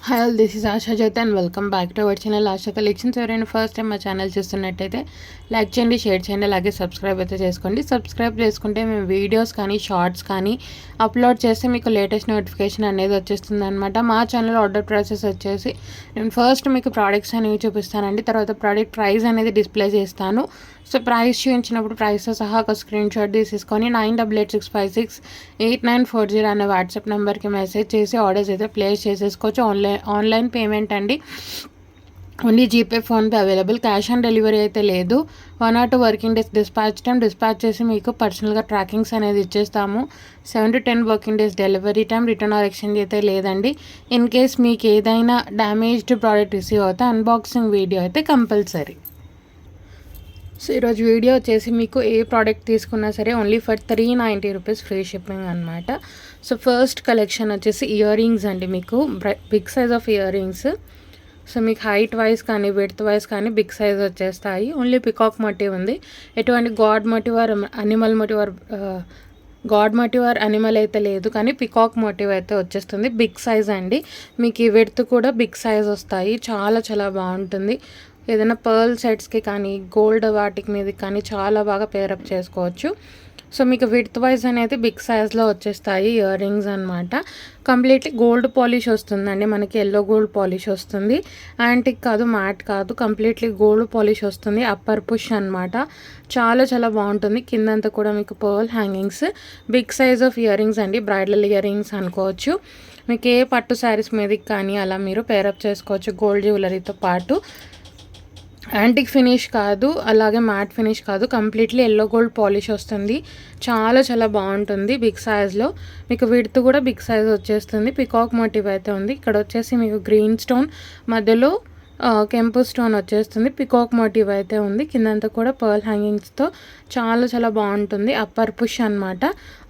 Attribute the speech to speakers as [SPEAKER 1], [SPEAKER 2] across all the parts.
[SPEAKER 1] Hi all, this is Asha Jyoti and welcome back to our channel Asha collections. ఎవరైనా first time మా channel చూస్తున్నట్టయితే like చేయండి, share చేయండి, అలాగే సబ్స్క్రైబ్ అయితే చేసుకోండి. సబ్స్క్రైబ్ చేసుకుంటే మేము వీడియోస్ కానీ షార్ట్స్ కానీ అప్లోడ్ చేస్తే మీకు లేటెస్ట్ నోటిఫికేషన్ అనేది వచ్చేస్తుంది అనమాట. మా ఛానల్ ఆర్డర్ ప్రాసెస్ వచ్చేసి నేను ఫస్ట్ మీకు ప్రోడక్ట్స్ అనేవి చూపిస్తానండి, తర్వాత ప్రోడక్ట్ ప్రైస్ అనేది డిస్ప్లే చేస్తాను. సో ప్రైస్ చూపించినప్పుడు ప్రైస్తో సహా ఒక స్క్రీన్ షాట్ తీసేసుకొని 9886568940 అనే వాట్సాప్ నెంబర్కి మెసేజ్ చేసి ఆర్డర్స్ అయితే ప్లేస్ చేసేసుకోవచ్చు. ఆన్లైన్ పేమెంట్ అండి, only GPay, PhonePe available. Cash on delivery అయితే లేదు. 1 or 2 వర్కింగ్ డేస్ డిస్పాచ్ చేసి మీకు పర్సనల్గా ట్రాకింగ్స్ అనేది ఇచ్చేస్తాము. 7 to 10 working days delivery time. Return or exchange అయితే లేదండి. ఇన్ కేస్ మీకు ఏదైనా డ్యామేజ్డ్ ప్రోడక్ట్ రిసీవ్ అవుతే అన్బాక్సింగ్ వీడియో అయితే కంపల్సరీ. సో ఈరోజు వీడియో వచ్చేసి మీకు ఏ ప్రోడక్ట్ తీసుకున్నా సరే only for 390 rupees free shipping అనమాట. సో ఫస్ట్ కలెక్షన్ వచ్చేసి ఇయర్ రింగ్స్ అండి, మీకు big size of earrings. So మీకు హైట్ వైజ్ కానీ విడ్త్ వైజ్ కానీ బిగ్ సైజ్ వచ్చేస్తాయి. ఓన్లీ పికాక్ మోటివ్ ఉంది, ఎటువంటి god motive or animal motive or animal అయితే లేదు, కానీ పికాక్ మోటివ్ అయితే వచ్చేస్తుంది. బిగ్ సైజ్ అండి, మీకు ఈ విడ్త్ కూడా బిగ్ సైజ్ వస్తాయి. చాలా చాలా బాగుంటుంది. ఏదైనా పర్ల్ సెట్స్కి కానీ గోల్డ్ వాటికి మీద కానీ చాలా బాగా పేరప్ చేసుకోవచ్చు. సో మీకు విడ్త్ వైజ్ అనేది బిగ్ సైజ్లో వచ్చేస్తాయి ఇయర్ రింగ్స్ అనమాట. కంప్లీట్లీ గోల్డ్ పాలిష్ వస్తుందండి, మనకి ఎల్లో గోల్డ్ పాలిష్ వస్తుంది. యాంటిక్ కాదు, మ్యాట్ కాదు, కంప్లీట్లీ గోల్డ్ పాలిష్ వస్తుంది. అప్పర్ పుష్ అనమాట, చాలా చాలా బాగుంటుంది. కిందంతా కూడా మీకు pearl hangings. Big size of earrings అండి, బ్రైడల్ ఇయర్ రింగ్స్ అనుకోవచ్చు. మీకు ఏ పట్టు శారీస్ మీదకి కానీ అలా మీరు పేరప్ చేసుకోవచ్చు గోల్డ్ జ్యువెలరీతో పాటు. యాంటిక్ ఫినిష్ కాదు, అలాగే మ్యాట్ ఫినిష్ కాదు, కంప్లీట్లీ ఎల్లో గోల్డ్ పాలిష్ వస్తుంది. చాలా చాలా బాగుంటుంది. బిగ్ సైజ్లో మీకు విడ్త్ కూడా బిగ్ సైజ్ వచ్చేస్తుంది. పికాక్ మోటివ్ అయితే ఉంది. ఇక్కడ వచ్చేసి మీకు గ్రీన్ స్టోన్ మధ్యలో కెంపు స్టోన్ వచ్చేస్తుంది. పికాక్ మోటివ్ అయితే ఉంది. కిందంతా కూడా పర్ల్ హ్యాంగింగ్స్తో చాలా చాలా బాగుంటుంది. అప్పర్ పుష్ అనమాట,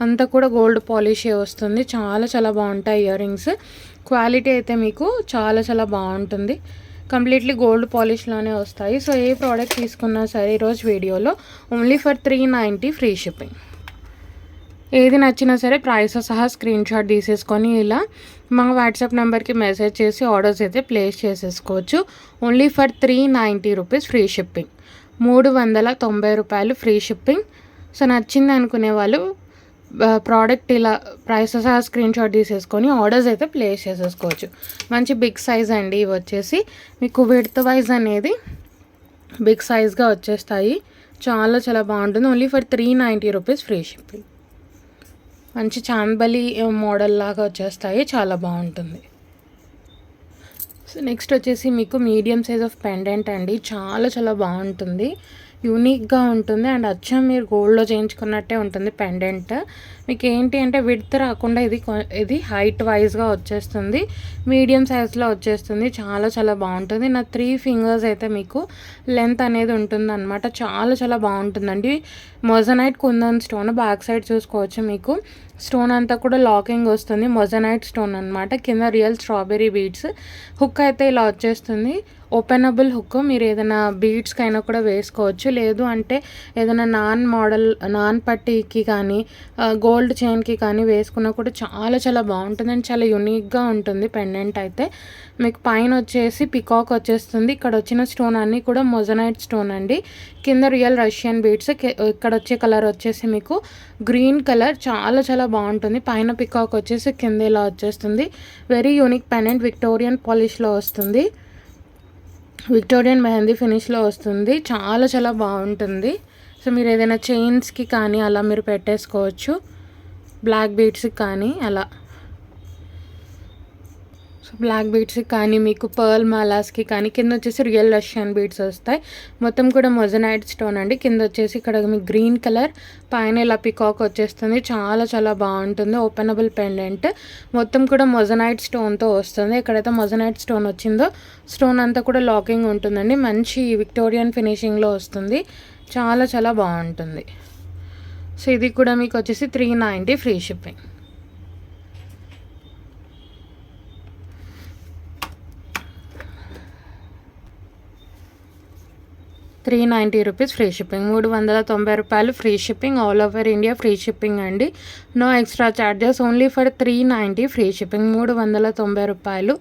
[SPEAKER 1] అంతా కూడా గోల్డ్ పాలిషే వస్తుంది. చాలా చాలా బాగుంటాయి ఇయర్ రింగ్స్. క్వాలిటీ అయితే మీకు చాలా చాలా బాగుంటుంది. కంప్లీట్లీ గోల్డ్ పాలిష్లోనే వస్తాయి. సో ఏ ప్రోడక్ట్ తీసుకున్నా సరే ఈరోజు వీడియోలో ఓన్లీ ఫర్ 390 ఫ్రీ షిప్పింగ్. ఏది నచ్చినా సరే ప్రైస్ సహా స్క్రీన్ షాట్ తీసేసుకొని ఇలా మా వాట్సాప్ నెంబర్కి మెసేజ్ చేసి ఆర్డర్స్ అయితే ప్లేస్ చేసేసుకోవచ్చు. Only for 390 rupees free shipping, 390 రూపాయలు ఫ్రీ షిప్పింగ్. సో నచ్చింది అనుకునే వాళ్ళు ప్రోడక్ట్ ఇలా ప్రైస్ సహా స్క్రీన్ షాట్ తీసేసుకొని ఆర్డర్స్ అయితే ప్లేస్ చేసేసుకోవచ్చు. మంచి బిగ్ సైజ్ అండి ఇవి వచ్చేసి. మీకు విడ్త్ వైజ్ అనేది బిగ్ సైజ్గా వచ్చేస్తాయి. చాలా చాలా బాగుంటుంది. Only for 390 rupees free shipping. మంచి చాంబలి మోడల్ లాగా వచ్చేస్తాయి, చాలా బాగుంటుంది. సో నెక్స్ట్ వచ్చేసి మీకు మీడియం సైజ్ ఆఫ్ పెండెంట్ అండి, చాలా చాలా బాగుంటుంది. యూనిక్గా ఉంటుంది అండ్ అచ్చం మీరు గోల్డ్లో చేయించుకున్నట్టే ఉంటుంది పెండెంట్. మీకు ఏంటి అంటే విడ్త్ రాకుండా ఇది హైట్ వైజ్గా వచ్చేస్తుంది, మీడియం సైజ్లో వచ్చేస్తుంది. చాలా చాలా బాగుంటుంది. నా 3 ఫింగర్స్ అయితే మీకు లెంత్ అనేది ఉంటుంది అనమాట. చాలా చాలా బాగుంటుందండి. Moissanite kundan stone back side చూసుకోవచ్చు. మీకు స్టోన్ అంతా కూడా లాకింగ్ వస్తుంది. మొజనైట్ స్టోన్ అనమాట. కింద రియల్ స్ట్రాబెర్రీ బీడ్స్. హుక్ అయితే ఇలా వచ్చేస్తుంది, ఓపెనబుల్ హుక్. మీరు ఏదైనా బీడ్స్కైనా కూడా వేసుకోవచ్చు, లేదు అంటే ఏదైనా నాన్ పట్టీకి కానీ గోల్డ్ చైన్కి కానీ వేసుకున్నా కూడా చాలా చాలా బాగుంటుంది అండ్ చాలా యూనిక్గా ఉంటుంది పెండెంట్ అయితే. మీకు పైన వచ్చేసి పికాక్ వచ్చేస్తుంది. ఇక్కడ వచ్చిన స్టోన్ అన్నీ కూడా మొజనైట్ స్టోన్ అండి. కింద రియల్ రష్యన్ బీడ్స్. ఇక్కడ వచ్చే కలర్ వచ్చేసి మీకు గ్రీన్ కలర్, చాలా చాలా బాగుంటుంది. పైన పికాక్ వచ్చేసి కింద ఇలా వచ్చేస్తుంది. Very unique pendant. విక్టోరియన్ పాలిష్లో వస్తుంది, విక్టోరియన్ మెహందీ ఫినిష్లో వస్తుంది. చాలా చాలా బాగుంటుంది. సో మీరు ఏదైనా చైన్స్కి కానీ అలా మీరు పెట్టేసుకోవచ్చు, బ్లాక్ బీడ్స్కి కానీ అలా. సో బ్లాక్ బీడ్స్కి కానీ మీకు పర్ల్ మాలాస్కి కానీ కింద వచ్చేసి రియల్ రష్యన్ బీడ్స్ వస్తాయి. మొత్తం కూడా మొజనైట్ స్టోన్ అండి. కింద వచ్చేసి ఇక్కడ మీకు గ్రీన్ కలర్, పైన ఇలా పికాక్ వచ్చేస్తుంది. చాలా చాలా బాగుంటుంది. ఓపెనబుల్ పెండెంట్, మొత్తం కూడా మొజనైట్ స్టోన్తో వస్తుంది. ఎక్కడైతే మొజనైట్ స్టోన్ వచ్చిందో స్టోన్ అంతా కూడా లాకింగ్ ఉంటుందండి. మంచి విక్టోరియన్ ఫినిషింగ్లో వస్తుంది. చాలా చాలా బాగుంటుంది. సో ఇది కూడా మీకు వచ్చేసి 390 free shipping. 390 rupees free shipping. 390 రూపాయలు free shipping. All over India free shipping అండి. No extra charges. Only for 390 free shipping. 390 రూపాయలు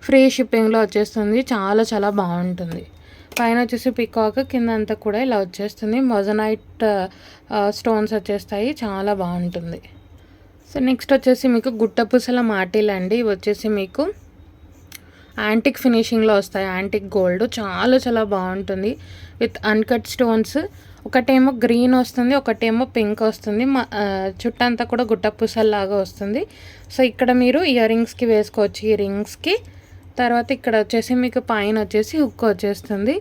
[SPEAKER 1] ఫ్రీ షిప్పింగ్లో వచ్చేస్తుంది. చాలా చాలా బాగుంటుంది. పైన వచ్చేసి పికాక్, కింద అంతా కూడా ఇలా వచ్చేస్తుంది. మొజనైట్ స్టోన్స్ వచ్చేస్తాయి. చాలా బాగుంటుంది. సో నెక్స్ట్ వచ్చేసి మీకు గుట్టపూసల మాటీలు అండి. ఇవి వచ్చేసి మీకు యాంటిక్ ఫినిషింగ్లో వస్తాయి. యాంటిక్ గోల్డ్ చాలా చాలా బాగుంటుంది విత్ అన్కట్ స్టోన్స్. ఒకటేమో గ్రీన్ వస్తుంది, ఒకటేమో పింక్ వస్తుంది. చుట్టంతా కూడా గుట్టపూసల్లాగా వస్తుంది. సో ఇక్కడ మీరు ఇయర్ రింగ్స్కి వేసుకోవచ్చు. ఈ రింగ్స్కి తర్వాత ఇక్కడ వచ్చేసి మీకు పైన వచ్చేసి హుక్ వచ్చేస్తుంది.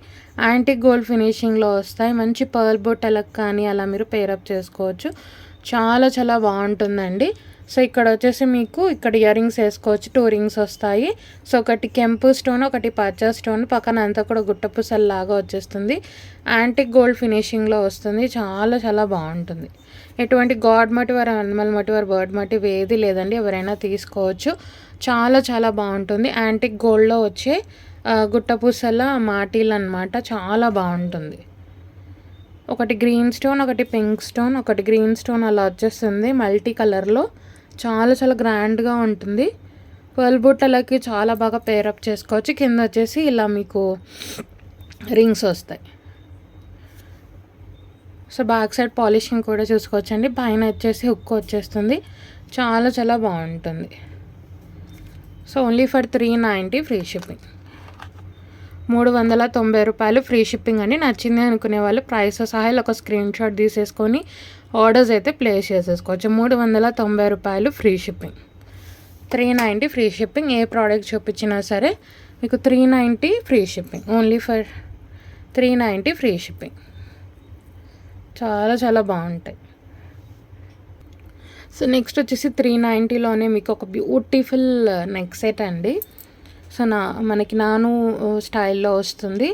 [SPEAKER 1] యాంటిక్ గోల్డ్ ఫినిషింగ్లో వస్తాయి. మంచి పర్ల్ బొట్టలకు కానీ అలా మీరు పేరప్ చేసుకోవచ్చు. చాలా చాలా బాగుంటుందండి. సో ఇక్కడ వచ్చేసి మీకు ఇక్కడ ఇయర్ రింగ్స్ వేసుకోవచ్చు. 2 రింగ్స్ వస్తాయి. సో ఒకటి కెంపు స్టోన్, ఒకటి పచ్చ స్టోన్, పక్కన అంతా కూడా గుట్టపూసల్లాగా వచ్చేస్తుంది. యాంటిక్ గోల్డ్ ఫినిషింగ్లో వస్తుంది. చాలా చాలా బాగుంటుంది. ఎటువంటి god motive, animal motive, bird motive ఏది లేదండి. ఎవరైనా తీసుకోవచ్చు. చాలా చాలా బాగుంటుంది. యాంటిక్ గోల్డ్లో వచ్చే గుట్టపూసల మాటీలు అనమాట. చాలా బాగుంటుంది. ఒకటి గ్రీన్ స్టోన్, ఒకటి పింక్ స్టోన్, ఒకటి గ్రీన్ స్టోన్ అలా వచ్చేస్తుంది మల్టీ కలర్లో. చాలా చాలా గ్రాండ్గా ఉంటుంది. పర్ల్ బుట్టలకి చాలా బాగా పేరప్ చేసుకోవచ్చు. కింద వచ్చేసి ఇలా మీకు రింగ్స్ వస్తాయి. సో బ్యాక్ సైడ్ పాలిషింగ్ కూడా చూసుకోవచ్చండి. పైన వచ్చేసి హుక్ వచ్చేస్తుంది. చాలా చాలా బాగుంటుంది. So only for 390 free shipping. 390 రూపాయలు ఫ్రీ షిప్పింగ్ అండి. నచ్చింది అనుకునే వాళ్ళు ప్రైస్ సహా ఒక స్క్రీన్ షాట్ తీసేసుకొని ఆర్డర్స్ అయితే ప్లేస్ చేసేసుకోవచ్చు. 390 రూపాయలు ఫ్రీ షిప్పింగ్. 390 free shipping. ఏ ప్రోడక్ట్ చూపించినా సరే మీకు 390 free shipping. Only for 390 free shipping. చాలా చాలా బాగుంటాయి. సో నెక్స్ట్ వచ్చేసి 390లోనే మీకు ఒక బ్యూటిఫుల్ నెక్ సెట్ అండి. సో మనకి నాను స్టైల్లో వస్తుంది.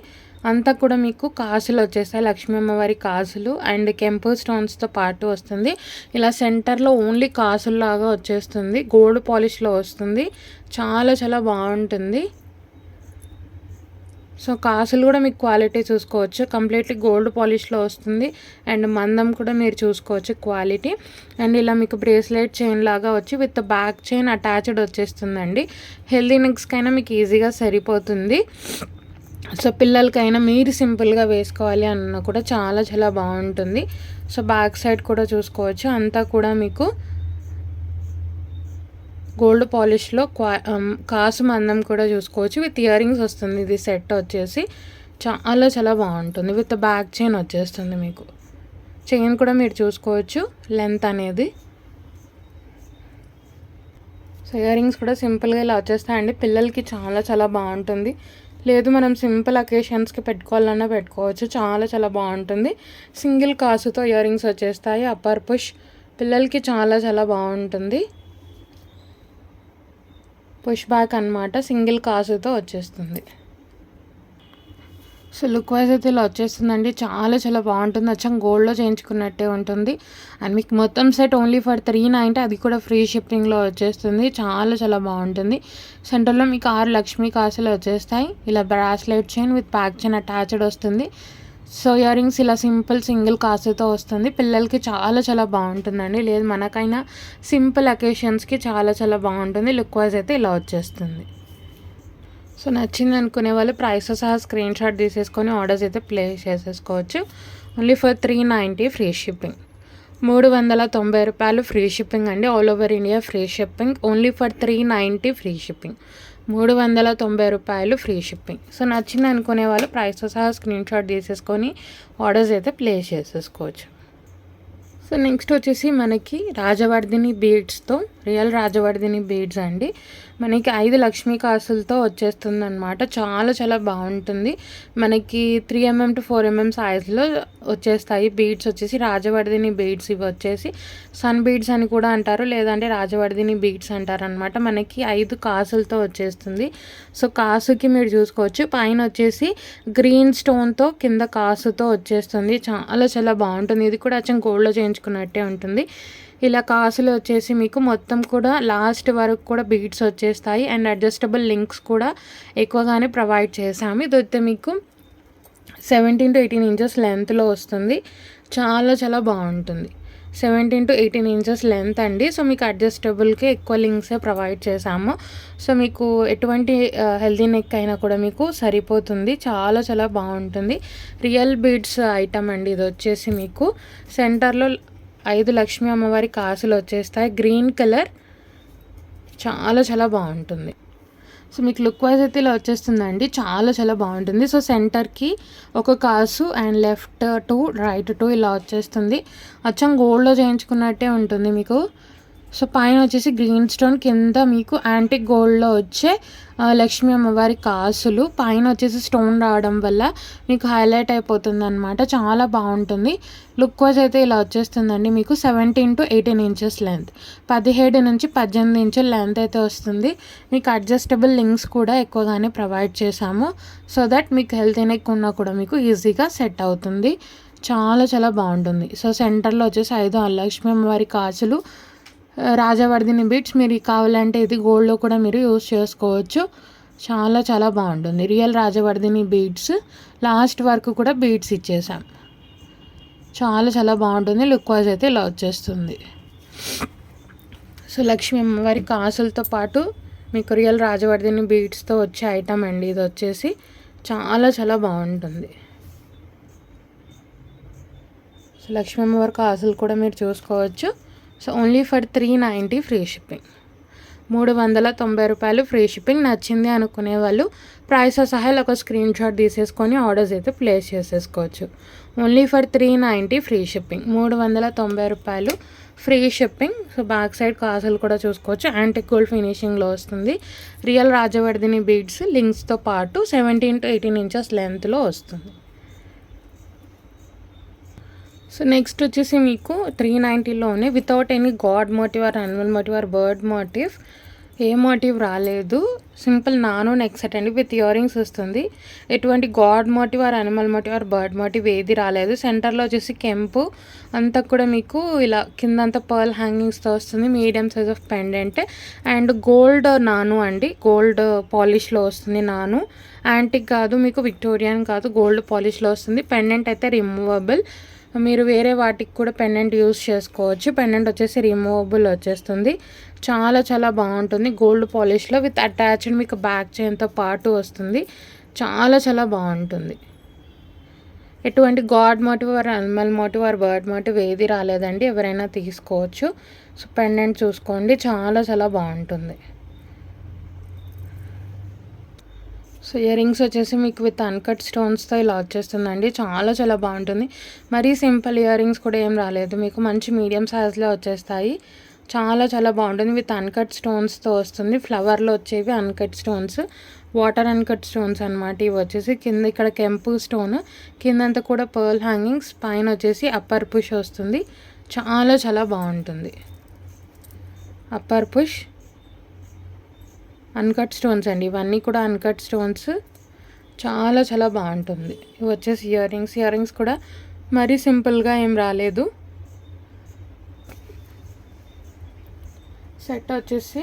[SPEAKER 1] అంతా కూడా మీకు కాసులు వచ్చేస్తాయి. లక్ష్మీ అమ్మవారి కాసులు అండ్ కెంపు స్టోన్స్తో పాటు వస్తుంది. ఇలా సెంటర్లో ఓన్లీ కాసుల్లాగా వచ్చేస్తుంది. గోల్డ్ పాలిష్లో వస్తుంది. చాలా చాలా బాగుంటుంది. సో కాసులు కూడా మీకు క్వాలిటీ చూసుకోవచ్చు. కంప్లీట్లీ గోల్డ్ పాలిష్లో వస్తుంది. అండ్ మందం కూడా మీరు చూసుకోవచ్చు క్వాలిటీ. అండ్ ఇలా మీకు బ్రేస్లెట్ చైన్ లాగా వచ్చి విత్ బ్యాక్ చైన్ అటాచ్డ్ వచ్చేస్తుందండి. హెల్దీ నెక్స్కైనా మీకు ఈజీగా సరిపోతుంది. సో పిల్లలకైనా మీరు సింపుల్గా వేసుకోవాలి అన్న కూడా చాలా చాలా బాగుంటుంది. సో బ్యాక్ సైడ్ కూడా చూసుకోవచ్చు. అంతా కూడా మీకు గోల్డ్ పాలిష్లో కాసు మందం కూడా చూసుకోవచ్చు. విత్ ఇయర్ రింగ్స్ వస్తుంది. ఇది సెట్ వచ్చేసి చాలా చాలా బాగుంటుంది. విత్ బ్యాక్ చైన్ వచ్చేస్తుంది. మీకు చైన్ కూడా మీరు చూసుకోవచ్చు లెంత్ అనేది. సో ఇయర్ రింగ్స్ కూడా సింపుల్గా ఇలా వచ్చేస్తాయండి. పిల్లలకి చాలా చాలా బాగుంటుంది. లేదు మనం సింపుల్ అకేషన్స్కి పెట్టుకోవాలన్నా పెట్టుకోవచ్చు. చాలా చాలా బాగుంటుంది. సింగిల్ కాసుతో ఇయర్ రింగ్స్ వచ్చేస్తాయి. అప్పర్ పుష్ పిల్లలకి చాలా చాలా బాగుంటుంది. పుష్ బ్యాక్ అనమాట. సింగిల్ కాసుతో వచ్చేస్తుంది. సో లుక్ వైజ్ అయితే ఇలా వచ్చేస్తుందండి. చాలా చాలా బాగుంటుంది. అచ్చం గోల్డ్లో చేయించుకున్నట్టే ఉంటుంది. అండ్ మీకు మొత్తం సెట్ ఓన్లీ ఫర్ 390, అది కూడా ఫ్రీ షిప్పింగ్లో వచ్చేస్తుంది. చాలా చాలా బాగుంటుంది. సెంటర్లో మీకు 6 లక్ష్మీ కాసులు వచ్చేస్తాయి. ఇలా bracelet chain with back chain attached వస్తుంది. సో ఇయర్ రింగ్స్ ఇలా సింగిల్ కాసుతో వస్తుంది. పిల్లలకి చాలా చాలా బాగుంటుందండి. లేదు మనకైనా సింపుల్ అకేషన్స్కి చాలా చాలా బాగుంటుంది. లుక్ వైజ్ అయితే ఇలా వచ్చేస్తుంది. సో నచ్చింది అనుకునే వాళ్ళు ప్రైస్ సహా స్క్రీన్ షాట్ తీసేసుకొని ఆర్డర్స్ అయితే ప్లేస్ చేసేసుకోవచ్చు. Only for 390 free shipping. 390 రూపాయలు ఫ్రీ షిప్పింగ్ అండి. All over India free shipping. Only for 390 free shipping. 390 రూపాయలు ఫ్రీ షిప్పింగ్. సో నచ్చింది అనుకునే వాళ్ళు ప్రైస్ సహా స్క్రీన్ షాట్ తీసేసుకొని ఆర్డర్స్ అయితే ప్లేస్ చేసేసుకోవచ్చు. సో నెక్స్ట్ వచ్చేసి మనకి రాజవర్ధిని బీడ్స్తో, రియల్ రాజవర్ధిని బీడ్స్ అండి. మనకి 5 లక్ష్మీ కాసులతో వచ్చేస్తుంది అనమాట. చాలా చాలా బాగుంటుంది. మనకి 3mm to 4mm సైజ్లో వచ్చేస్తాయి. బీడ్స్ వచ్చేసి రాజవర్ధిని బీడ్స్. ఇవి వచ్చేసి సన్ బీడ్స్ అని కూడా అంటారు, లేదంటే రాజవర్ధిని బీడ్స్ అంటారు అనమాట. మనకి 5 కాసులతో వచ్చేస్తుంది. సో కాసుకి మీరు చూసుకోవచ్చు పైన వచ్చేసి గ్రీన్ స్టోన్తో కింద కాసుతో వచ్చేస్తుంది. చాలా చాలా బాగుంటుంది. ఇది కూడా అచ్చం గోల్డ్లో చేయించుకున్నట్టే ఉంటుంది. ఇలా కాసులు వచ్చేసి మీకు మొత్తం కూడా లాస్ట్ వరకు కూడా బీడ్స్ వచ్చేస్తాయి. అండ్ అడ్జస్టబుల్ లింక్స్ కూడా ఎక్కువగానే ప్రొవైడ్ చేసాము. ఇది అయితే మీకు 17 to 18 ఇంచెస్ లెంత్లో వస్తుంది. చాలా చాలా బాగుంటుంది. 17 to 18 ఇంచెస్ లెంత్ అండి. సో మీకు అడ్జస్టబుల్కి ఎక్కువ లింక్సే ప్రొవైడ్ చేశాము. సో మీకు ఎటువంటి హెల్దీ నెక్ అయినా కూడా మీకు సరిపోతుంది. చాలా చాలా బాగుంటుంది. రియల్ బీడ్స్ ఐటమ్ అండి. ఇది వచ్చేసి మీకు సెంటర్లో 5 లక్ష్మీ అమ్మవారి కాసులు వచ్చేస్తాయి. గ్రీన్ కలర్ చాలా చాలా బాగుంటుంది. సో మీకు లుక్ వైజ్ అయితే ఇలా వచ్చేస్తుందండి. చాలా చాలా బాగుంటుంది. సో సెంటర్కి ఒక కాసు అండ్ లెఫ్ట్ 2 రైట్ 2 ఇలా వచ్చేస్తుంది. అచ్చం గోల్డ్లో చేయించుకున్నట్టే ఉంటుంది మీకు. సో పైన వచ్చేసి గ్రీన్ స్టోన్, కింద మీకు యాంటిక్ గోల్డ్లో వచ్చే లక్ష్మీ అమ్మవారి కాసులు, పైన వచ్చేసి స్టోన్ రావడం వల్ల మీకు హైలైట్ అయిపోతుంది అనమాట. చాలా బాగుంటుంది. లుక్ వైజ్ అయితే ఇలా వచ్చేస్తుందండి. మీకు 17 to 18 ఇంచెస్ లెంత్, 17 నుంచి 18 ఇంచుల లెంత్ అయితే వస్తుంది. మీకు అడ్జస్టబుల్ లింక్స్ కూడా ఎక్కువగానే ప్రొవైడ్ చేశాము. సో దట్ మీకు హెల్త్ నెక్ ఉన్నా కూడా మీకు ఈజీగా సెట్ అవుతుంది. చాలా చాలా బాగుంటుంది. సో సెంటర్లో వచ్చేసి 5 లక్ష్మీ అమ్మవారి కాసులు, రాజవర్ధిని బీడ్స్. మీరు కావాలంటే ఇది గోల్డ్లో కూడా మీరు యూస్ చేసుకోవచ్చు. చాలా చాలా బాగుంటుంది. రియల్ రాజవర్ధిని బీడ్స్, లాస్ట్ వరకు కూడా బీడ్స్ ఇచ్చేసాం. చాలా చాలా బాగుంటుంది. లుక్ వైజ్ అయితే ఇలా వచ్చేస్తుంది. సో లక్ష్మీ అమ్మవారి కాసులతో పాటు మీకు రియల్ రాజవర్ధిని బీడ్స్తో వచ్చే ఐటమ్ అండి. ఇది వచ్చేసి చాలా చాలా బాగుంటుంది. సో లక్ష్మీ అమ్మవారి కాసులు కూడా మీరు చూసుకోవచ్చు. So only for 390 free shipping. 390 రూపాయలు ఫ్రీ షిప్పింగ్. నచ్చింది అనుకునే వాళ్ళు ప్రైస్ సహా ఒక స్క్రీన్ షాట్ తీసేసుకొని ఆర్డర్స్ అయితే ప్లేస్ చేసేసుకోవచ్చు. Only for 390 free shipping. 390 రూపాయలు free shipping. So back side కాసులు కూడా చూసుకోవచ్చు. యాంటిక్ గోల్డ్ ఫినిషింగ్లో వస్తుంది. రియల్ రాజవర్ధిని బీడ్స్ లింక్స్తో పాటు 17 to 18 ఇంచెస్ లెంత్లో వస్తుంది. సో నెక్స్ట్ వచ్చేసి మీకు 390లోనే without any god motive or animal motive or bird motive, ఏ మోటివ్ రాలేదు. సింపుల్ నాను నెక్ సెట్ అండి. విత్ ఇయర్ రింగ్స్ వస్తుంది. ఎటువంటి god motive or animal motive or bird motive ఏది రాలేదు. సెంటర్లో వచ్చేసి కెంపు అంతా కూడా మీకు ఇలా కిందంతా పర్ల్ హ్యాంగింగ్స్తో వస్తుంది. Medium size of pendant and gold నాను అండి. గోల్డ్ పాలిష్లో వస్తుంది నాను. యాంటిక్ కాదు, మీకు విక్టోరియన్ కాదు, గోల్డ్ పాలిష్లో వస్తుంది. పెండెంట్ అయితే రిమూవబుల్. మీరు వేరే వాటికి కూడా పెండెంట్ యూస్ చేసుకోవచ్చు. పెండెంట్ వచ్చేసి రిమూవబుల్ వచ్చేస్తుంది. చాలా చాలా బాగుంటుంది. గోల్డ్ పాలిష్లో విత్ అటాచ్డ్ మీకు బ్యాక్ చైన్తో పాటు వస్తుంది. చాలా చాలా బాగుంటుంది. ఎటువంటి god motive or animal motive or bird motive ఏది రాలేదండి. ఎవరైనా తీసుకోవచ్చు. సో పెండెంట్ చూసుకోండి. చాలా చాలా బాగుంటుంది. సో ఇయర్ రింగ్స్ వచ్చేసి మీకు విత్ అన్కట్ స్టోన్స్తో ఇలా వచ్చేస్తుందండి. చాలా చాలా బాగుంటుంది. మరీ సింపుల్ ఇయర్ రింగ్స్ కూడా ఏం రాలేదు. మీకు మంచి మీడియం సైజ్లో వచ్చేస్తాయి. చాలా చాలా బాగుంటుంది. విత్ అన్కట్ స్టోన్స్తో వస్తుంది. ఫ్లవర్లో వచ్చేవి uncut stones, water uncut stones అనమాట. ఇవి వచ్చేసి కింద ఇక్కడ కెంపు స్టోన్, కిందంతా కూడా పర్ల్ హ్యాంగింగ్స్, పైన వచ్చేసి అప్పర్ పుష్ వస్తుంది. చాలా చాలా బాగుంటుంది. అప్పర్ పుష్ అన్కట్ స్టోన్స్ అండి. ఇవన్నీ కూడా అన్కట్ స్టోన్స్. చాలా చాలా బాగుంటుంది. ఇవి వచ్చేసి ఇయర్ రింగ్స్ కూడా మరీ సింపుల్గా ఏం రాలేదు. సెట్ వచ్చేసి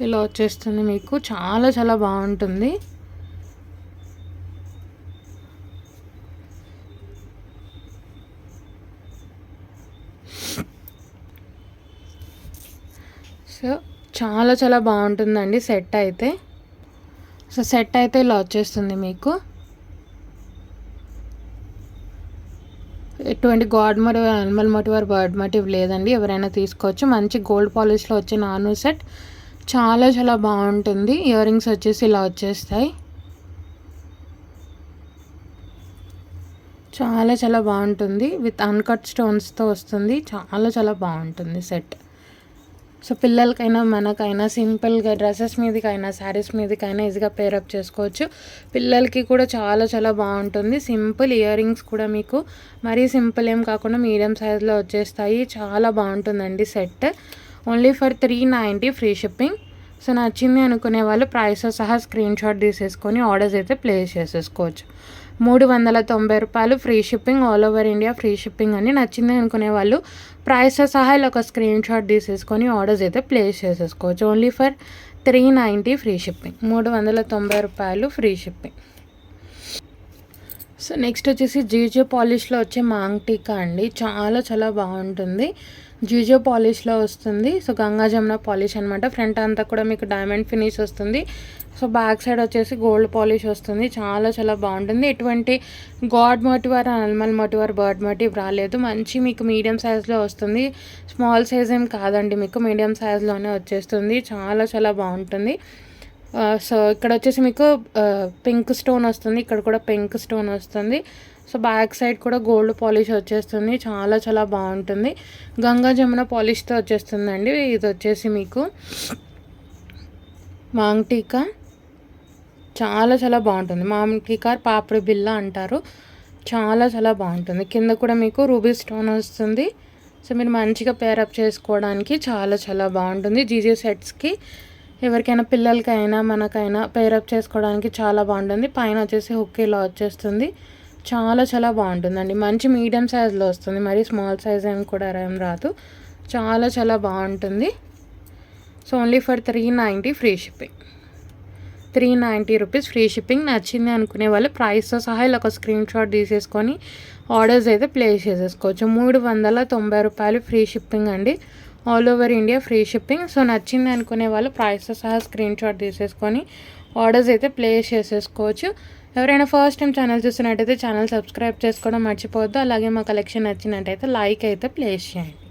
[SPEAKER 1] ఇలా వచ్చేస్తుంది మీకు. చాలా చాలా బాగుంటుంది. సో చాలా చాలా బాగుంటుందండి సెట్ అయితే. సో సెట్ అయితే ఇలా వచ్చేస్తుంది మీకు. ఎటువంటి god motive, animal motive or bird motive లేదండి. ఎవరైనా తీసుకోవచ్చు. మంచి గోల్డ్ పాలిష్లో వచ్చే నాను సెట్ చాలా చాలా బాగుంటుంది. ఇయర్ రింగ్స్ వచ్చేసి ఇలా వచ్చేస్తాయి. చాలా చాలా బాగుంటుంది. విత్ అన్కట్ స్టోన్స్తో వస్తుంది. చాలా చాలా బాగుంటుంది సెట్. సో పిల్లలకైనా మనకైనా సింపుల్గా డ్రెస్సెస్ మీదకైనా శారీస్ మీదకైనా ఈజీగా పేరప్ చేసుకోవచ్చు. పిల్లలకి కూడా చాలా చాలా బాగుంటుంది. సింపుల్ ఇయర్ రింగ్స్ కూడా మీకు మరీ సింపుల్ ఏం కాకుండా మీడియం సైజ్లో వచ్చేస్తాయి. చాలా బాగుంటుందండి set. Only for 390 free shipping. So నచ్చింది అనుకునే వాళ్ళు ప్రైస్ సహా స్క్రీన్ షాట్ తీసేసుకొని ఆర్డర్స్ అయితే ప్లేస్ చేసేసుకోవచ్చు. 390 రూపాయలు free shipping. All over India free shipping అని. నచ్చింది అనుకునే వాళ్ళు ప్రైస్ సహా ఇలా ఒక స్క్రీన్ షాట్ తీసేసుకొని ఆర్డర్స్ అయితే ప్లేస్ చేసేసుకోవచ్చు. Only for 390 free shipping. 390 రూపాయలు ఫ్రీ షిప్పింగ్. సో నెక్స్ట్ వచ్చేసి జీజో పాలిష్లో వచ్చే మాంగ్ టీకా అండి. చాలా చాలా బాగుంటుంది. జీజో పాలిష్లో వస్తుంది. సో గంగా జమున పాలిష్ అనమాట. ఫ్రంట్ అంతా కూడా మీకు డైమండ్ ఫినిష్ వస్తుంది. సో బ్యాక్ సైడ్ వచ్చేసి గోల్డ్ పాలిష్ వస్తుంది. చాలా చాలా బాగుంటుంది. ఎటువంటి god motive or animal motive or bird motive రాలేదు. మంచి మీకు మీడియం సైజ్లో వస్తుంది. స్మాల్ సైజ్ ఏం కాదండి, మీకు మీడియం సైజ్లోనే వచ్చేస్తుంది. చాలా చాలా బాగుంటుంది. సో ఇక్కడ వచ్చేసి మీకు పింక్ స్టోన్ వస్తుంది. ఇక్కడ కూడా పింక్ స్టోన్ వస్తుంది. సో బ్యాక్ సైడ్ కూడా గోల్డ్ పాలిష్ వచ్చేస్తుంది. చాలా చాలా బాగుంటుంది. గంగా జమున పాలిష్తో వచ్చేస్తుందండి. ఇది వచ్చేసి మీకు మాంగ్ టీకా చాలా చాలా బాగుంటుంది. మాంగ్ టీకా పాపిడి బిల్ల అంటారు. చాలా చాలా బాగుంటుంది. కింద కూడా మీకు రూబీ స్టోన్ వస్తుంది. సో మీరు మంచిగా పేరప్ చేసుకోవడానికి చాలా చాలా బాగుంటుంది. జీజే సెట్స్కి ఎవరికైనా పిల్లలకైనా మనకైనా పేరప్ చేసుకోవడానికి చాలా బాగుంటుంది. పైన వచ్చేసి హుక్ ఇలా వచ్చేస్తుంది. చాలా చాలా బాగుంటుందండి. మంచి మీడియం సైజ్లో వస్తుంది. మరి స్మాల్ సైజ్ ఏం కూడా ఏం రాదు. చాలా చాలా బాగుంటుంది. So only for 390 free shipping. 390 rupees free shipping. నచ్చింది అనుకునే వాళ్ళు ప్రైస్తో సహా ఇలా ఒక స్క్రీన్ షాట్ తీసేసుకొని ఆర్డర్స్ అయితే ప్లేస్ చేసేసుకోవచ్చు. 390 రూపాయలు ఫ్రీ షిప్పింగ్ అండి. All over India free shipping. So నచ్చింది అనుకునే వాళ్ళు ప్రైస్తో సహా స్క్రీన్ షాట్ తీసేసుకొని ఆర్డర్స్ అయితే ప్లేస్ చేసేసుకోవచ్చు. ఎవరైనా ఫస్ట్ టైం ఛానల్ చూస్తున్నట్టయితే ఛానల్ సబ్స్క్రైబ్ చేసుకోవడం మర్చిపోవద్దు. అలాగే మా కలెక్షన్ నచ్చినట్టయితే లైక్ అయితే ప్లేస్ చేయండి.